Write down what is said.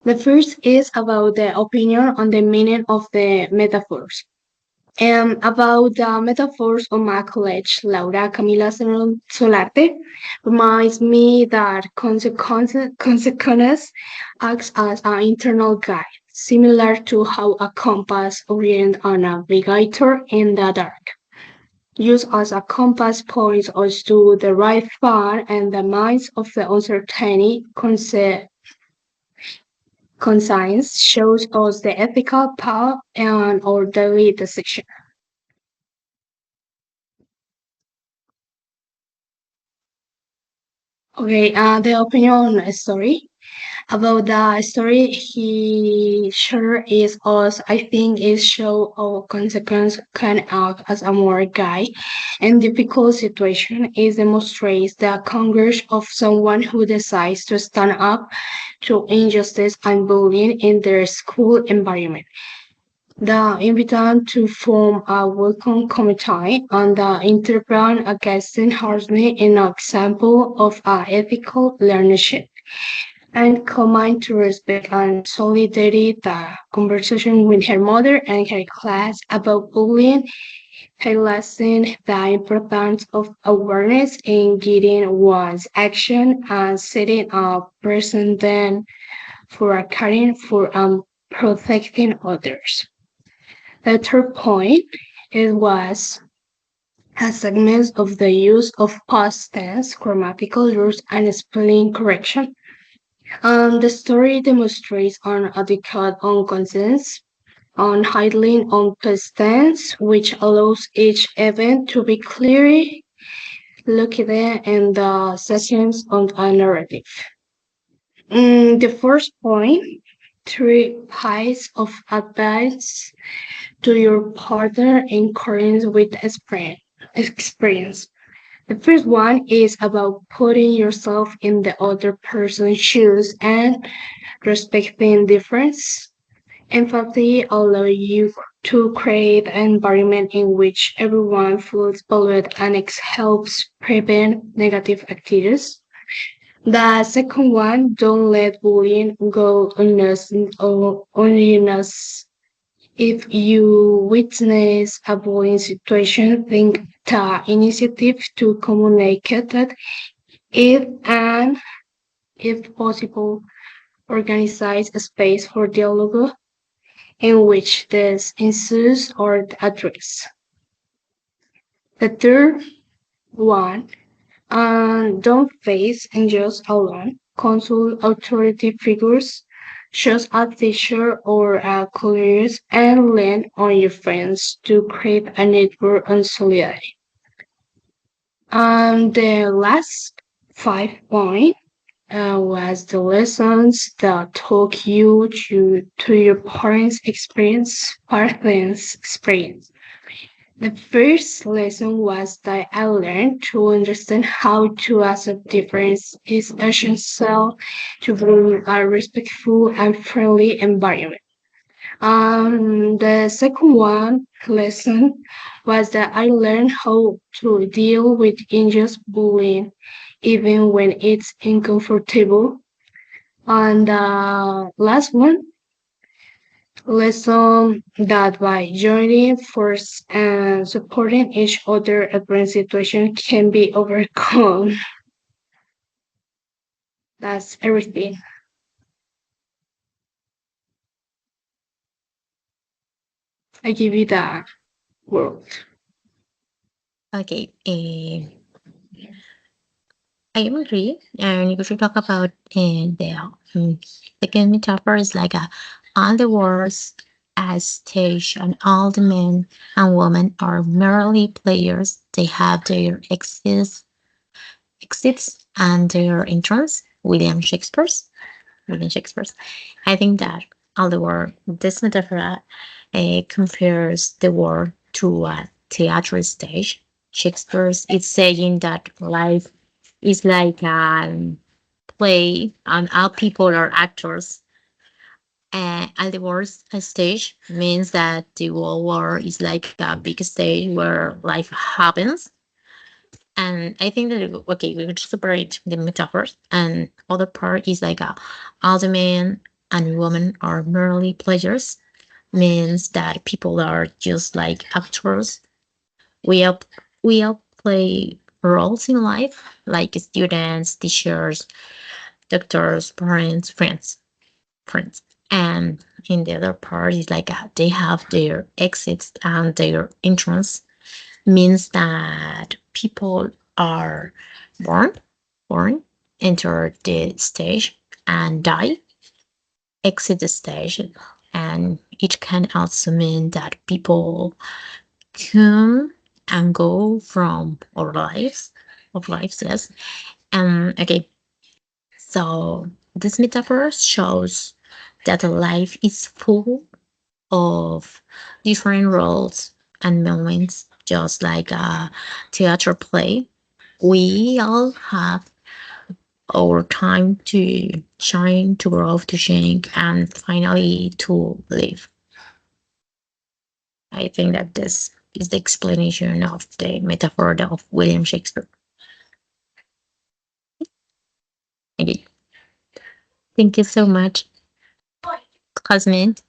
The first is about the opinion on the meaning of the metaphors. About the metaphors of my college, Laura Camila Solarte reminds me that consequence acts as an internal guide, similar to how a compass orients a navigator in the dark. Used as a compass points us to the right path and the minds of the uncertainty conscience shows us the ethical path and our daily decision. Okay, the opinion story about the story he sure is us. I think is show how consequence can act as a moral guide in difficult situation. It demonstrates the courage of someone who decides to stand up to injustice and bullying in their school environment. The invitation to form a welcome committee on the interbrand against harassment is an example of ethical leadership and combined to respect and solidarity. The conversation with her mother and her class about bullying highlighting the importance of awareness in guiding one's action and setting a precedent for caring for and protecting others. The third point it was a segment of the use of past tense, grammatical rules, and spelling correction. The story demonstrates an adequate on conscience on handling on past tense, which allows each event to be clearly located in the sections of a narrative. The first point, three pies of advice to your partner in accordance with experience. The first one is about putting yourself in the other person's shoes and respecting difference. Empathy allows you to create an environment in which everyone feels valued and it helps prevent negative activities. The second one, don't let bullying go unnoticed. If you witness a bullying situation, think the initiative to communicate it and, if possible, organize a space for dialogue in which these issues are addressed. The third one, don't face injustice alone. Consult authority figures, such as teacher or colleagues, and lean on your friends to create a network and solidarity. And the last 5 point was the lessons that took you to your parents' experience. The first lesson was that I learned to understand how to accept difference is essential to build a respectful and friendly environment. The second one lesson was that I learned how to deal with unjust bullying, even when it's uncomfortable. And the last one lesson that by joining force and supporting each other, adverse situation can be overcome. That's everything. I give you the word. Okay, I agree. And if we talk about the game metaphor is like all the words as stage and all the men and women are merely players. They have their exits and their entrance. William Shakespeare's. I think that all the world, this metaphor compares the world to a theater stage. Shakespeare's is saying that life is like a play and all people are actors. And the world stage means that the whole world is like a big stage where life happens. And I think that okay, we could separate the metaphors, and other part is like all the men and women are merely pleasures means that people are just like actors. We all play roles in life, like students, teachers, doctors, parents, friends. And in the other part is like they have their exits and their entrance means that people are born, born, enter the stage and die, exit the stage. And it can also mean that people come and go from our lives, of lives, yes. Okay, so this metaphor shows that life is full of different roles and moments, just like a theater play. We all have our time to shine, to grow, to change, and finally to live. I think that this is the explanation of the metaphor of William Shakespeare. Okay. Thank you so much, classmate.